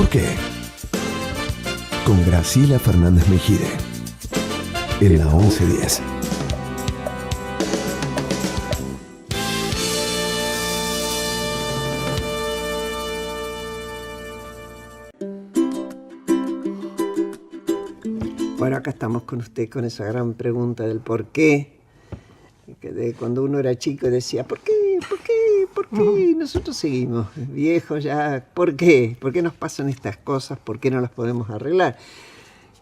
por qué. Con Graciela Fernández Mejide. En la 1110. Bueno, acá estamos con usted con esa gran pregunta del por qué. Que de cuando uno era chico decía, ¿por qué? ¿Por qué? ¿Por qué? Nosotros seguimos viejos ya. ¿Por qué? ¿Por qué nos pasan estas cosas? ¿Por qué no las podemos arreglar?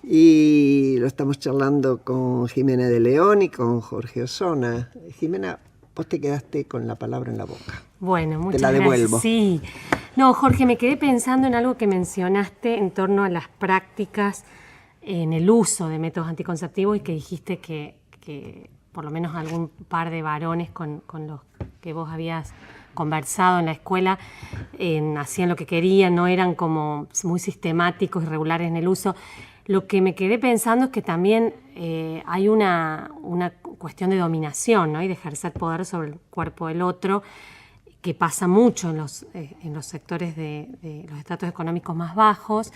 Y lo estamos charlando con Jimena de León y con Jorge Osona. Jimena, vos te quedaste con la palabra en la boca. Bueno, muchas gracias. Te la devuelvo. Sí. No, Jorge, me quedé pensando en algo que mencionaste en torno a las prácticas en el uso de métodos anticonceptivos y que dijiste que por lo menos algún par de varones con los que vos habías conversado en la escuela hacían lo que querían, no eran como muy sistemáticos y regulares en el uso. Lo que me quedé pensando es que también hay una cuestión de dominación, ¿no? Y de ejercer poder sobre el cuerpo del otro, que pasa mucho en los sectores de los estratos económicos más bajos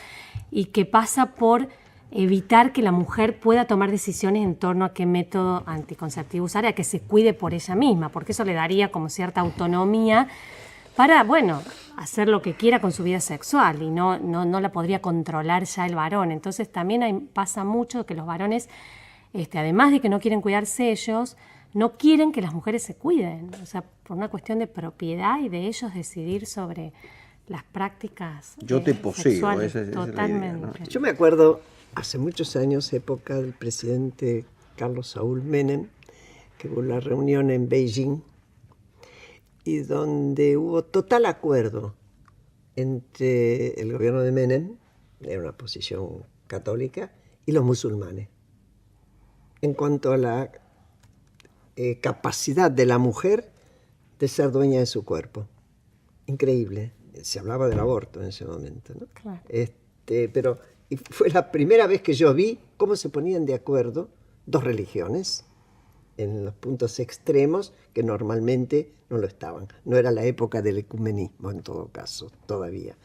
y que pasa por evitar que la mujer pueda tomar decisiones en torno a qué método anticonceptivo usar, a que se cuide por ella misma, porque eso le daría como cierta autonomía para, bueno, hacer lo que quiera con su vida sexual y no la podría controlar ya el varón. Entonces también pasa mucho que los varones, además de que no quieren cuidarse ellos, no quieren que las mujeres se cuiden, o sea, por una cuestión de propiedad y de ellos decidir sobre las prácticas yo te poseo, sexuales. esa es Totalmente. la idea, ¿no? Yo me acuerdo hace muchos años, época del presidente Carlos Saúl Menem, que hubo la reunión en Beijing y donde hubo total acuerdo entre el gobierno de Menem, era una posición católica, y los musulmanes en cuanto a la capacidad de la mujer de ser dueña de su cuerpo. Increíble. Se hablaba del aborto en ese momento, ¿no? Claro. Pero y fue la primera vez que yo vi cómo se ponían de acuerdo dos religiones en los puntos extremos que normalmente no lo estaban. No era la época del ecumenismo, en todo caso, todavía.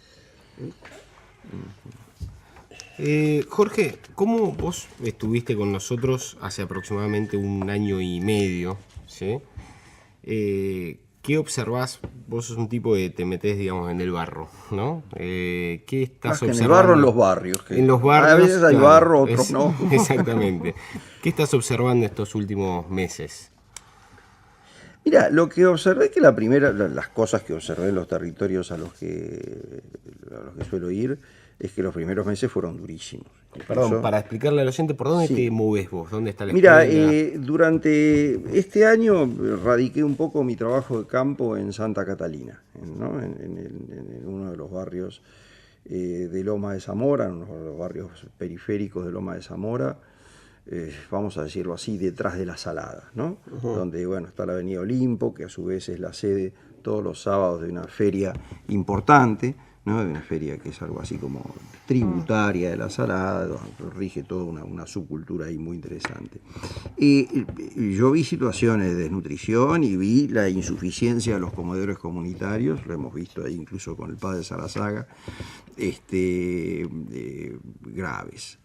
Jorge, ¿cómo vos estuviste con nosotros hace aproximadamente 1 año y medio? ¿Sí? ¿Qué observás? Vos sos un tipo que te metés, digamos, en el barro, ¿no? ¿Qué estás observando? En el barro, en los barrios. En los barrios. A veces hay barro, otros no. Exactamente. ¿Qué estás observando estos últimos meses? Mira, lo que observé que las cosas que observé en los territorios a los que suelo ir, es que los primeros meses fueron durísimos. Perdón, para explicarle al oyente, ¿por dónde te moves vos? ¿Dónde está la escuela? Mira, durante este año radiqué un poco mi trabajo de campo en Santa Catalina, ¿no? en uno de los barrios de Loma de Zamora, en uno de los barrios periféricos de Loma de Zamora, vamos a decirlo así, detrás de la Salada, ¿no? Donde, bueno, está la Avenida Olimpo, que a su vez es la sede todos los sábados de una feria importante, ¿no? De una feria que es algo así como tributaria de la Salada, donde rige toda una subcultura ahí muy interesante. Y yo vi situaciones de desnutrición y vi la insuficiencia de los comedores comunitarios, lo hemos visto ahí incluso con el padre Sarazaga, graves.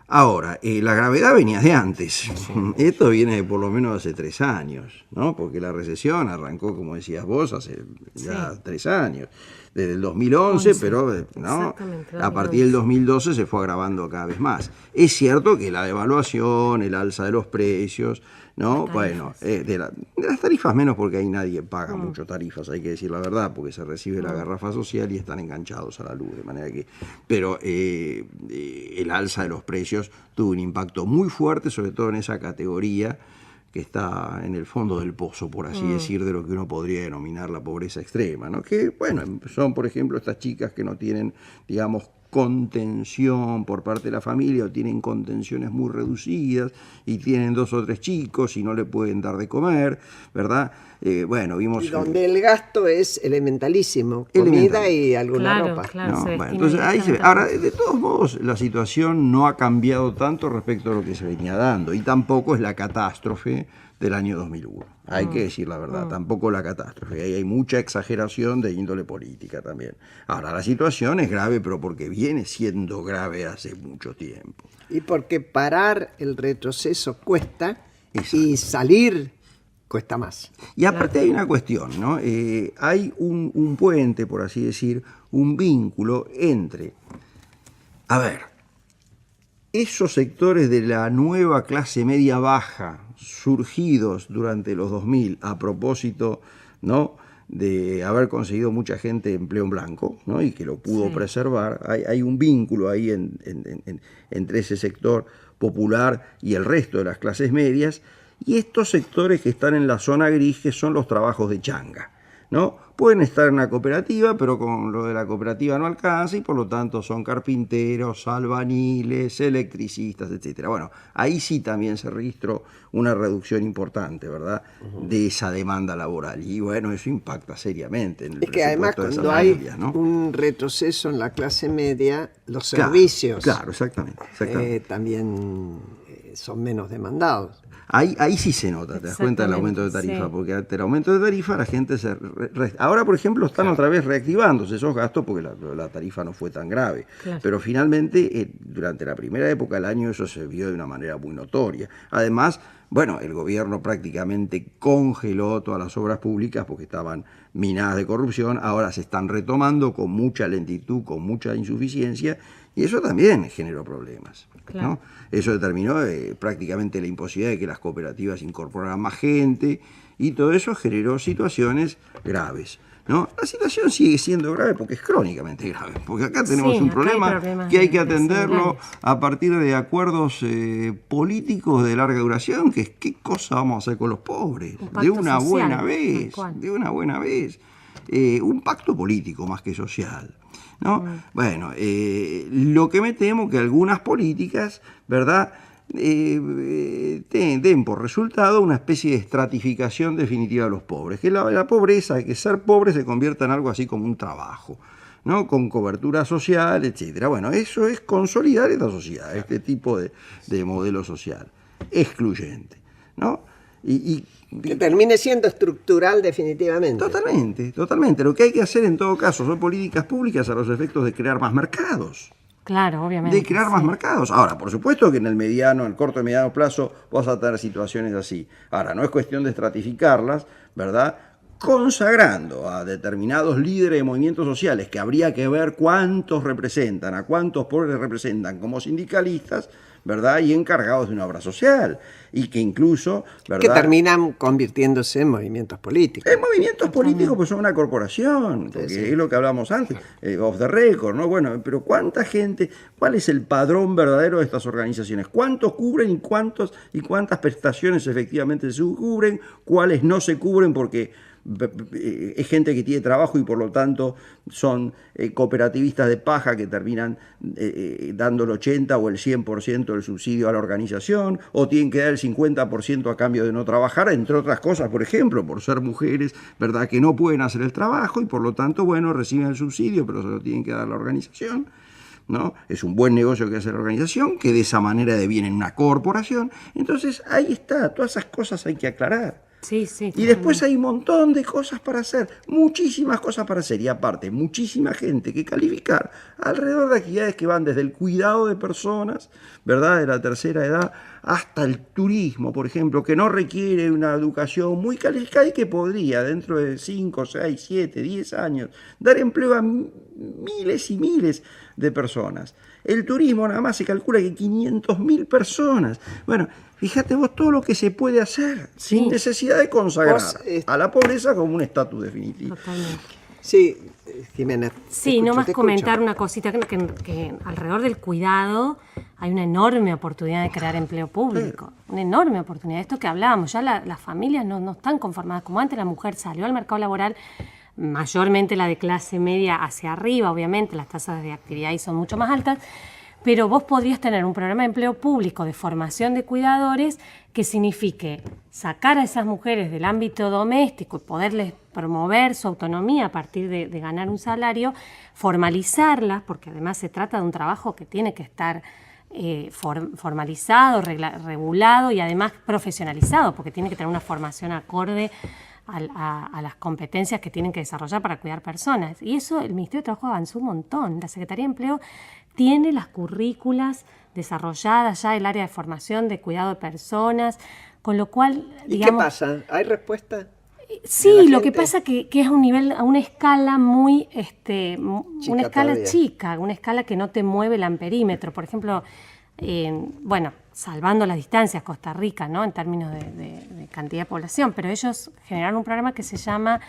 Ahora, la gravedad venía de antes. Sí. Esto viene de por lo menos hace 3 años, ¿no? Porque la recesión arrancó, como decías vos, hace ya 3 años. Desde el 2011, pero ¿no? A partir del 2012 se fue agravando cada vez más. Es cierto que la devaluación, el alza de los precios, ¿no? Bueno, de las tarifas menos, porque ahí nadie paga mucho tarifas, hay que decir la verdad, porque se recibe la garrafa social y están enganchados a la luz, de manera que... Pero el alza de los precios tuvo un impacto muy fuerte, sobre todo en esa categoría que está en el fondo del pozo, por así decir, de lo que uno podría denominar la pobreza extrema, ¿no? Que, bueno, son, por ejemplo, estas chicas que no tienen, digamos, contención por parte de la familia o tienen contenciones muy reducidas y tienen 2 o 3 chicos y no le pueden dar de comer, ¿verdad? Bueno, vimos... Y donde el gasto es elementalísimo, comida y alguna ropa. Claro, no, bueno, entonces ahí se ve. Ahora, de todos modos, la situación no ha cambiado tanto respecto a lo que se venía dando y tampoco es la catástrofe del año 2001. Hay que decir la verdad, tampoco la catástrofe. Ahí hay mucha exageración de índole política también. Ahora, la situación es grave, pero porque viene siendo grave hace mucho tiempo. Y porque parar el retroceso cuesta Exacto. y salir cuesta más. Y aparte hay una cuestión, ¿no? Hay un puente, por así decir, un vínculo entre, a ver, esos sectores de la nueva clase media baja surgidos durante los 2000 a propósito, ¿no?, de haber conseguido mucha gente empleo en blanco, ¿no?, y que lo pudo preservar. Hay un vínculo ahí entre ese sector popular y el resto de las clases medias, y estos sectores que están en la zona gris, que son los trabajos de changa, ¿no? Pueden estar en una cooperativa, pero con lo de la cooperativa no alcanza, y por lo tanto son carpinteros, albañiles, electricistas, etcétera. Bueno, ahí sí también se registró una reducción importante, ¿verdad?, de esa demanda laboral. Y bueno, eso impacta seriamente en el Es que además presupuesto de cuando esas hay familias, ¿no? un retroceso en la clase media, los Claro, servicios claro, exactamente. también son menos demandados. Ahí sí se nota, te das cuenta del aumento de tarifa, porque ante el aumento de tarifa la gente se... Ahora, por ejemplo, están otra vez reactivándose esos gastos porque la tarifa no fue tan grave. Claro. Pero finalmente, durante la primera época del año, eso se vio de una manera muy notoria. Además, bueno, el gobierno prácticamente congeló todas las obras públicas porque estaban minadas de corrupción. Ahora se están retomando con mucha lentitud, con mucha insuficiencia, y eso también generó problemas, Claro. ¿no? Eso determinó prácticamente la imposibilidad de que las cooperativas incorporaran más gente, y todo eso generó situaciones graves, ¿no? La situación sigue siendo grave porque es crónicamente grave, porque acá tenemos un acá hay problema problemas que hay que de atenderlo similares. a partir de acuerdos políticos de larga duración, que es qué cosa vamos a hacer con los pobres, Un pacto de una social, buena vez, tal cual. de una buena vez. Un pacto político más que social, ¿no? Bueno, lo que me temo que algunas políticas, ¿verdad?, den por resultado una especie de estratificación definitiva de los pobres, que la pobreza, que ser pobre se convierta en algo así como un trabajo, ¿no?, con cobertura social, etcétera. Bueno, eso es consolidar esta sociedad, este tipo de modelo social excluyente, ¿no? Y Que termine siendo estructural definitivamente. totalmente, totalmente. Lo que hay que hacer en todo caso son políticas públicas a los efectos de crear más mercados. Claro, obviamente. De crear más sí. mercados. Ahora, por supuesto que en el mediano, en el corto y mediano plazo vas a tener situaciones así. Ahora, no es cuestión de estratificarlas, ¿verdad?, consagrando a determinados líderes de movimientos sociales que habría que ver cuántos representan, a cuántos pobres representan como sindicalistas, ¿verdad?, y encargados de una obra social, y que incluso, ¿verdad?, Que terminan convirtiéndose en movimientos políticos. en movimientos políticos, pues son una corporación, porque es lo que hablamos antes, off the record, ¿no? Bueno, pero ¿cuánta gente, cuál es el padrón verdadero de estas organizaciones? ¿Cuántos cubren y cuántas prestaciones efectivamente se cubren? ¿Cuáles no se cubren porque es gente que tiene trabajo y por lo tanto son cooperativistas de paja que terminan dando el 80 o el 100% del subsidio a la organización, o tienen que dar el 50% a cambio de no trabajar, entre otras cosas, por ejemplo, por ser mujeres, ¿verdad?, que no pueden hacer el trabajo y por lo tanto, bueno, reciben el subsidio, pero se lo tienen que dar a la organización, ¿no? Es un buen negocio que hace la organización, que de esa manera deviene en una corporación. Entonces, ahí está, todas esas cosas hay que aclarar. Sí, sí. Y después hay un montón de cosas para hacer, muchísimas cosas para hacer, y aparte muchísima gente que calificar alrededor de actividades que van desde el cuidado de personas, ¿verdad?, de la tercera edad, hasta el turismo, por ejemplo, que no requiere una educación muy calificada y que podría, dentro de 5, 6, 7, 10 años, dar empleo a miles y miles de personas. El turismo nada más se calcula que 500.000 personas. Bueno, fíjate vos todo lo que se puede hacer sin necesidad de consagrar a la pobreza como un estatus definitivo. Totalmente. Sí, Jimena. te Sí, escucho, nomás te comentar escucho. una cosita, que alrededor del cuidado hay una enorme oportunidad de crear empleo público, una enorme oportunidad. Esto que hablábamos, ya las familias no están conformadas como antes, la mujer salió al mercado laboral, mayormente la de clase media hacia arriba, obviamente las tasas de actividad ahí son mucho más altas, pero vos podrías tener un programa de empleo público de formación de cuidadores que signifique sacar a esas mujeres del ámbito doméstico y poderles promover su autonomía a partir de ganar un salario, formalizarlas, porque además se trata de un trabajo que tiene que estar formalizado, regulado y además profesionalizado, porque tiene que tener una formación acorde a las competencias que tienen que desarrollar para cuidar personas. Y eso el Ministerio de Trabajo avanzó un montón. La Secretaría de Empleo tiene las currículas desarrolladas ya, el área de formación de cuidado de personas, con lo cual, digamos... ¿Y qué pasa? ¿Hay respuesta? Sí, lo que pasa que es a un nivel, a una escala muy, una escala todavía. chica, una escala que no te mueve el amperímetro. Por ejemplo, bueno, salvando las distancias, Costa Rica, ¿no? En términos de cantidad de población, pero ellos generaron un programa que se llama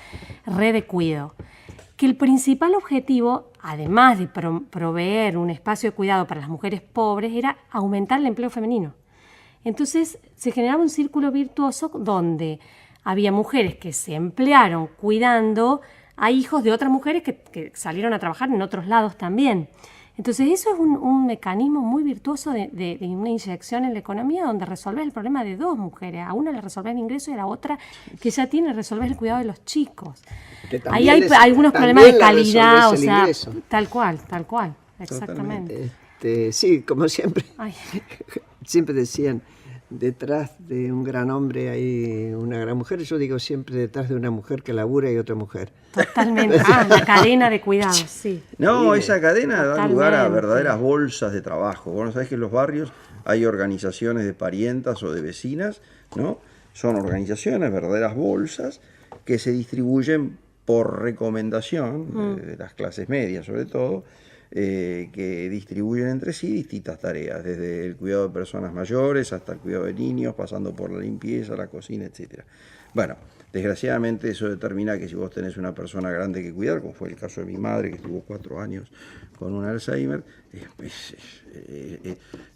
Red de Cuido, que el principal objetivo, además de proveer un espacio de cuidado para las mujeres pobres, era aumentar el empleo femenino. Entonces se generaba un círculo virtuoso donde había mujeres que se emplearon cuidando a hijos de otras mujeres que salieron a trabajar en otros lados también. Entonces eso es un mecanismo muy virtuoso de una inyección en la economía donde resolvés el problema de dos mujeres. A una le resolvés el ingreso y a la otra que ya tiene resolvés el cuidado de los chicos. Ahí hay algunos problemas de calidad, o sea, tal cual, exactamente. Sí, como siempre, Ay. siempre decían, detrás de un gran hombre hay una gran mujer. Yo digo siempre, detrás de una mujer que labura hay otra mujer. Totalmente. La cadena de cuidados, sí. No, esa cadena da Totalmente. lugar a verdaderas bolsas de trabajo. Bueno, sabés que en los barrios hay organizaciones de parientas o de vecinas, ¿no? Son organizaciones, verdaderas bolsas, que se distribuyen por recomendación de las clases medias, sobre todo, que distribuyen entre sí distintas tareas, desde el cuidado de personas mayores hasta el cuidado de niños, pasando por la limpieza, la cocina, etc. Bueno, desgraciadamente eso determina que si vos tenés una persona grande que cuidar, como fue el caso de mi madre, que estuvo 4 años con un Alzheimer,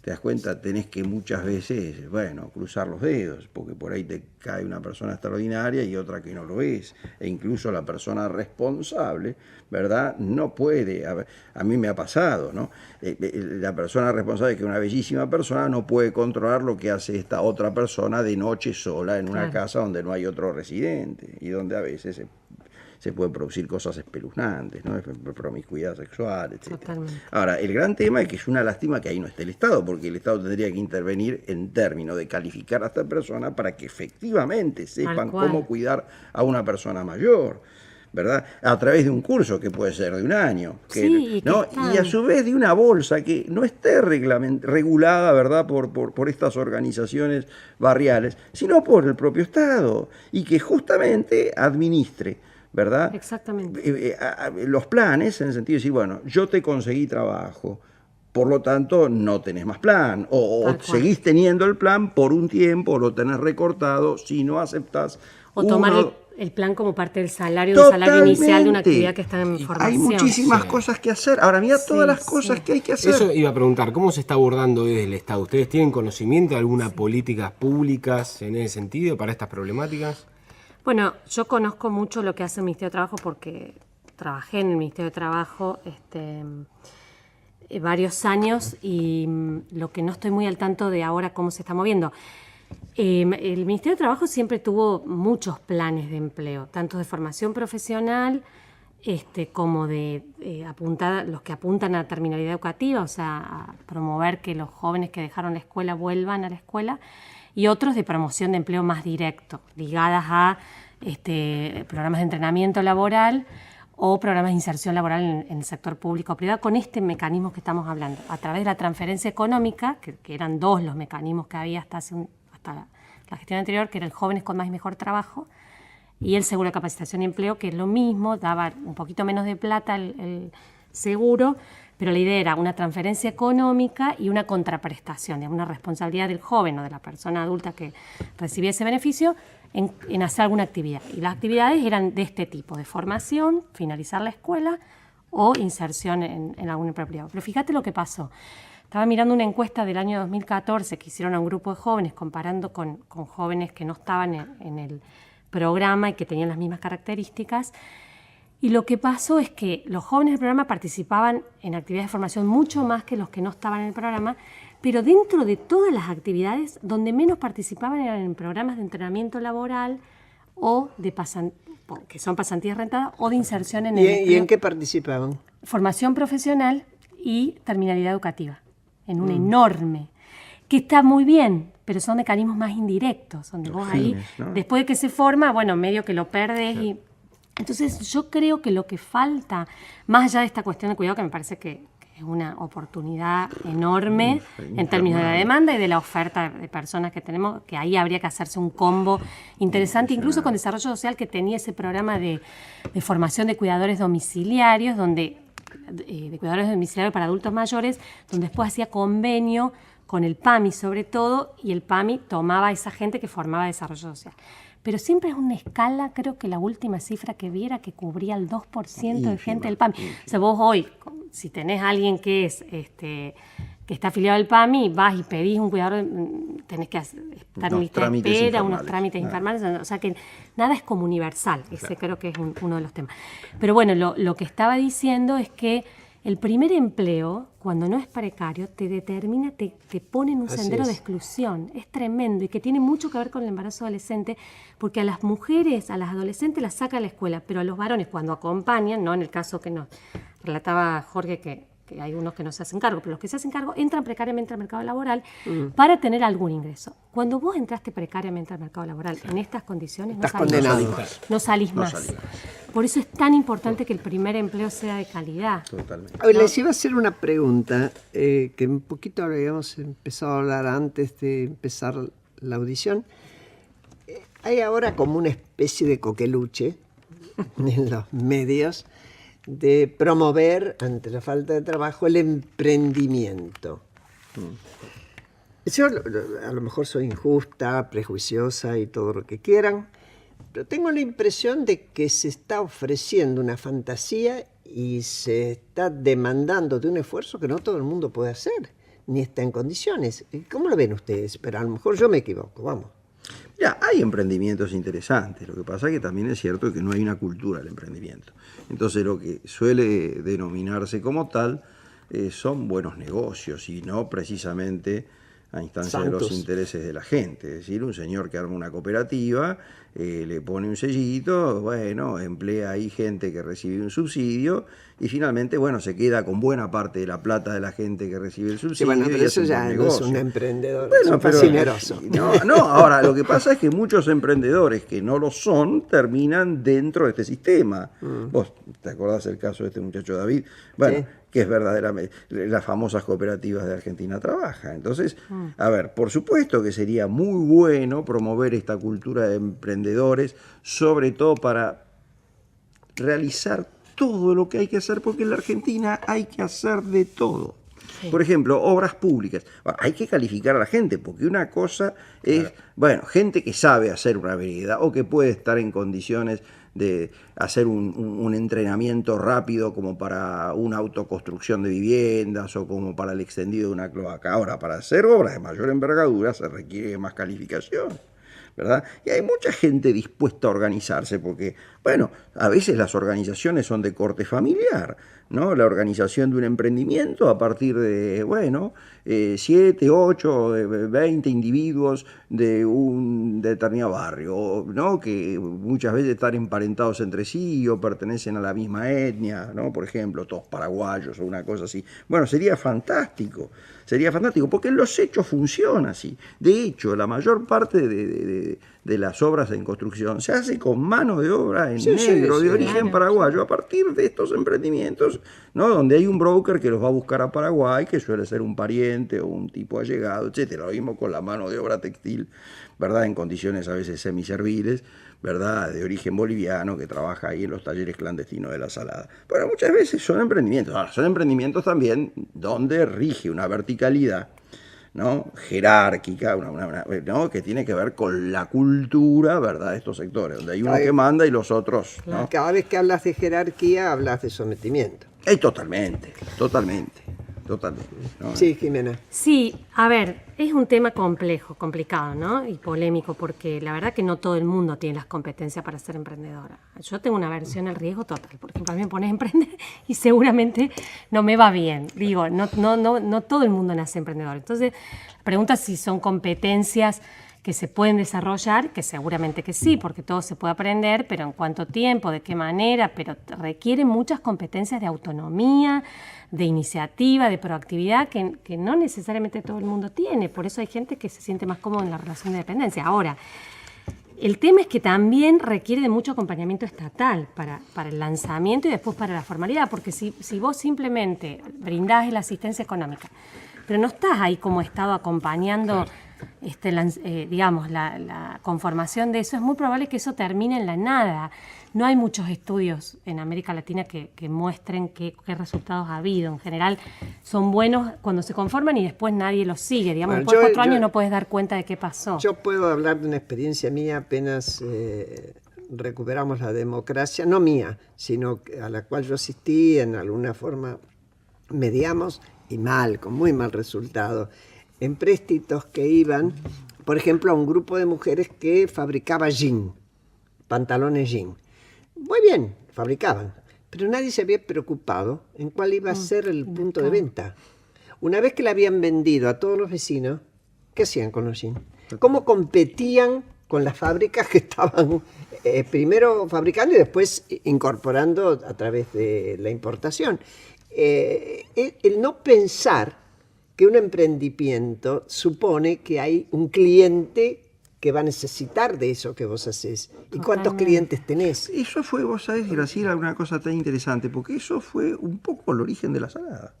te das cuenta, tenés que muchas veces, bueno, cruzar los dedos, porque por ahí te cae una persona extraordinaria y otra que no lo es, e incluso la persona responsable, ¿verdad? No puede, a mí me ha pasado, ¿no? La persona responsable, que es una bellísima persona, no puede controlar lo que hace esta otra persona de noche sola en una casa donde no hay otro residente y donde a veces se pueden producir cosas espeluznantes, ¿no? Promiscuidad sexual, etc. Totalmente. Ahora, el gran tema es que es una lástima que ahí no esté el Estado, porque el Estado tendría que intervenir en términos de calificar a esta persona para que efectivamente sepan cómo cuidar a una persona mayor, ¿verdad? A través de un curso que puede ser de 1 año, Sí, ¿no? Y a su vez de una bolsa que no esté regulada, ¿verdad? Por estas organizaciones barriales, sino por el propio Estado, y que justamente administre, ¿verdad? Exactamente. Los planes, en el sentido de decir, bueno, yo te conseguí trabajo, por lo tanto no tenés más plan, o seguís teniendo el plan por un tiempo, lo tenés recortado, si no aceptás. O tomar el plan como parte del salario, un salario inicial de una actividad que está en formación. Hay muchísimas cosas que hacer. Ahora, mira todas las cosas que hay que hacer. Eso iba a preguntar, ¿cómo se está abordando desde el Estado? ¿Ustedes tienen conocimiento de algunas políticas públicas en ese sentido para estas problemáticas? Bueno, yo conozco mucho lo que hace el Ministerio de Trabajo porque trabajé en el Ministerio de Trabajo varios años y lo que no estoy muy al tanto de ahora cómo se está moviendo. El Ministerio de Trabajo siempre tuvo muchos planes de empleo, tanto de formación profesional como de los que apuntan a terminalidad educativa, o sea, a promover que los jóvenes que dejaron la escuela vuelvan a la escuela, y otros de promoción de empleo más directo, ligadas a programas de entrenamiento laboral o programas de inserción laboral en el sector público o privado, con este mecanismo que estamos hablando, a través de la transferencia económica, que eran 2 los mecanismos que había hasta la gestión anterior, que eran jóvenes con más y mejor trabajo, y el seguro de capacitación y empleo, que es lo mismo, daba un poquito menos de plata el seguro, pero la idea era una transferencia económica y una contraprestación, una responsabilidad del joven o de la persona adulta que recibía ese beneficio en hacer alguna actividad. Y las actividades eran de este tipo, de formación, finalizar la escuela o inserción en algún empleo privado. Pero fíjate lo que pasó. Estaba mirando una encuesta del año 2014 que hicieron a un grupo de jóvenes comparando con jóvenes que no estaban en el programa y que tenían las mismas características. Y lo que pasó es que los jóvenes del programa participaban en actividades de formación mucho más que los que no estaban en el programa, pero dentro de todas las actividades, donde menos participaban eran en programas de entrenamiento laboral o que son pasantías rentadas o de inserción en el empleo. ¿Y en qué participaban? Formación profesional y terminalidad educativa. en un enorme, que está muy bien, pero son mecanismos más indirectos, donde vos ahí, ¿no? después de que se forma, bueno, medio que lo perdés y... Entonces yo creo que lo que falta, más allá de esta cuestión de cuidado, que me parece que es una oportunidad enorme en términos de la demanda y de la oferta de personas que tenemos, que ahí habría que hacerse un combo interesante, incluso con Desarrollo Social, que tenía ese programa de formación de cuidadores domiciliarios, donde de cuidadores domiciliarios para adultos mayores, donde después hacía convenio con el PAMI sobre todo, y el PAMI tomaba a esa gente que formaba Desarrollo Social. Pero siempre es una escala, creo que la última cifra que vi era que cubría el 2% de gente del PAMI. O sea, vos hoy, si tenés a alguien que es que está afiliado al PAMI, vas y pedís un cuidador, tenés que estar en lista de espera, unos trámites informales, o sea que nada es como universal, ese creo que es uno de los temas. Pero bueno, lo que estaba diciendo es que el primer empleo, cuando no es precario, te determina, te pone en un sendero de exclusión. Es tremendo y que tiene mucho que ver con el embarazo adolescente, porque a las mujeres, a las adolescentes las saca a la escuela, pero a los varones cuando acompañan, no en el caso que nos relataba Jorge, que hay unos que no se hacen cargo, pero los que se hacen cargo entran precariamente al mercado laboral para tener algún ingreso. Cuando vos entraste precariamente al mercado laboral en estas condiciones, no salís más. Por eso es tan importante que el primer empleo sea de calidad. Totalmente. A ver, les iba a hacer una pregunta que un poquito habíamos empezado a hablar antes de empezar la audición. Hay ahora como una especie de coqueluche en los medios de promover, ante la falta de trabajo, el emprendimiento. Yo a lo mejor soy injusta, prejuiciosa y todo lo que quieran, pero tengo la impresión de que se está ofreciendo una fantasía y se está demandando de un esfuerzo que no todo el mundo puede hacer, ni está en condiciones. ¿Cómo lo ven ustedes? Pero a lo mejor yo me equivoco, vamos. Ya, hay emprendimientos interesantes, lo que pasa es que también es cierto que no hay una cultura del emprendimiento. Entonces lo que suele denominarse como tal son buenos negocios y no precisamente a instancia de los intereses de la gente. Es decir, un señor que arma una cooperativa, le pone un sellito, bueno, emplea ahí gente que recibe un subsidio y finalmente, bueno, se queda con buena parte de la plata de la gente que recibe el subsidio. Sí, bueno, pero eso ya no es un emprendedor, es un fascineroso. No, ahora, lo que pasa es que muchos emprendedores que no lo son terminan dentro de este sistema. Vos te acordás el caso de este muchacho David, bueno, sí, que es verdaderamente, las famosas cooperativas de Argentina trabaja. Entonces, a ver, por supuesto que sería muy bueno promover esta cultura de emprendedores, sobre todo para realizar todo lo que hay que hacer, porque en la Argentina hay que hacer de todo. Sí. Por ejemplo, obras públicas. Bueno, hay que calificar a la gente, porque una cosa es, bueno, gente que sabe hacer una vereda o que puede estar en condiciones de hacer un entrenamiento rápido como para una autoconstrucción de viviendas o como para el extendido de una cloaca. Ahora, para hacer obras de mayor envergadura se requiere más calificación, ¿verdad? Y hay mucha gente dispuesta a organizarse porque, bueno, a veces las organizaciones son de corte familiar, ¿no? La organización de un emprendimiento a partir de, bueno, 7, 8, 20 individuos de un determinado barrio, ¿no? Que muchas veces están emparentados entre sí o pertenecen a la misma etnia, ¿no? Por ejemplo, todos paraguayos o una cosa así. Bueno, sería fantástico, porque en los hechos funciona así. De hecho, la mayor parte de las obras en construcción se hace con mano de obra en negro, de origen paraguayo, a partir de estos emprendimientos, ¿no? Donde hay un broker que los va a buscar a Paraguay, que suele ser un pariente o un tipo allegado, etcétera. Lo mismo con la mano de obra textil, ¿verdad? En condiciones a veces semiserviles, ¿verdad? De origen boliviano, que trabaja ahí en los talleres clandestinos de la Salada. Pero muchas veces son emprendimientos. Ahora, son emprendimientos también donde rige una verticalidad, ¿no? Jerárquica, ¿no? Que tiene que ver con la cultura, ¿verdad? De estos sectores, donde hay uno que manda y los otros, ¿no? Cada vez que hablas de jerarquía, hablas de sometimiento. Totalmente, ¿no? Sí, Jimena. Sí, a ver, es un tema complicado, ¿no? Y polémico, porque la verdad que no todo el mundo tiene las competencias para ser emprendedora. Yo tengo una aversión al riesgo total. Por ejemplo, a mí me pones a emprender y seguramente no me va bien. Digo, no todo el mundo nace emprendedor. Entonces, la pregunta es si son competencias que se pueden desarrollar, que seguramente que sí, porque todo se puede aprender, pero en cuánto tiempo, de qué manera, pero requiere muchas competencias de autonomía, de iniciativa, de proactividad, que no necesariamente todo el mundo tiene. Por eso hay gente que se siente más cómoda en la relación de dependencia. Ahora, el tema es que también requiere de mucho acompañamiento estatal para el lanzamiento y después para la formalidad, porque si vos simplemente brindás la asistencia económica, pero no estás ahí como Estado acompañando, digamos, la conformación de eso, es muy probable que eso termine en la nada. No hay muchos estudios en América Latina que muestren qué resultados ha habido. En general son buenos cuando se conforman y después nadie los sigue. Digamos, Bueno, después de 4 años no puedes dar cuenta de qué pasó. Yo puedo hablar de una experiencia mía apenas recuperamos la democracia, no mía, sino a la cual yo asistí, en alguna forma mediamos, y mal, con muy mal resultado, en préstitos que iban, por ejemplo, a un grupo de mujeres que fabricaba jean, pantalones jean. Muy bien, fabricaban, pero nadie se había preocupado en cuál iba a ser el punto de venta. Una vez que la habían vendido a todos los vecinos, ¿qué hacían con los jeans? ¿Cómo competían con las fábricas que estaban primero fabricando y después incorporando a través de la importación? El no pensar que un emprendimiento supone que hay un cliente que va a necesitar de eso que vos haces. ¿Y cuántos clientes tenés? Eso fue, vos sabés, Graciela, una cosa tan interesante, porque eso fue un poco el origen de la Salada.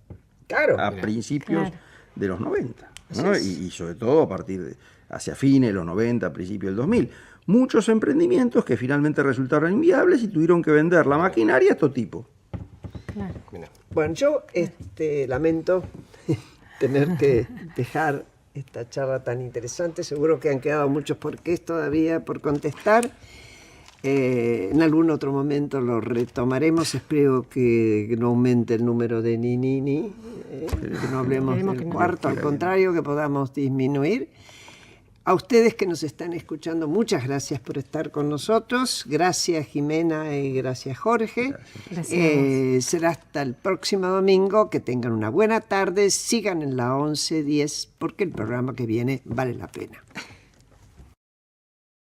Claro. A principios de los 90, ¿no? Y sobre todo a partir de, hacia fines de los 90, principios del 2000. Muchos emprendimientos que finalmente resultaron inviables y tuvieron que vender la maquinaria a todo tipo. Claro. Bueno, yo lamento tener que dejar esta charla tan interesante. Seguro que han quedado muchos porqués todavía por contestar. En algún otro momento lo retomaremos. Espero que no aumente el número de ni, que no hablemos del cuarto, al contrario, que podamos disminuir. A ustedes que nos están escuchando, muchas gracias por estar con nosotros. Gracias, Jimena, y gracias, Jorge. Gracias. Será hasta el próximo domingo. Que tengan una buena tarde. Sigan en la 1110 porque el programa que viene vale la pena.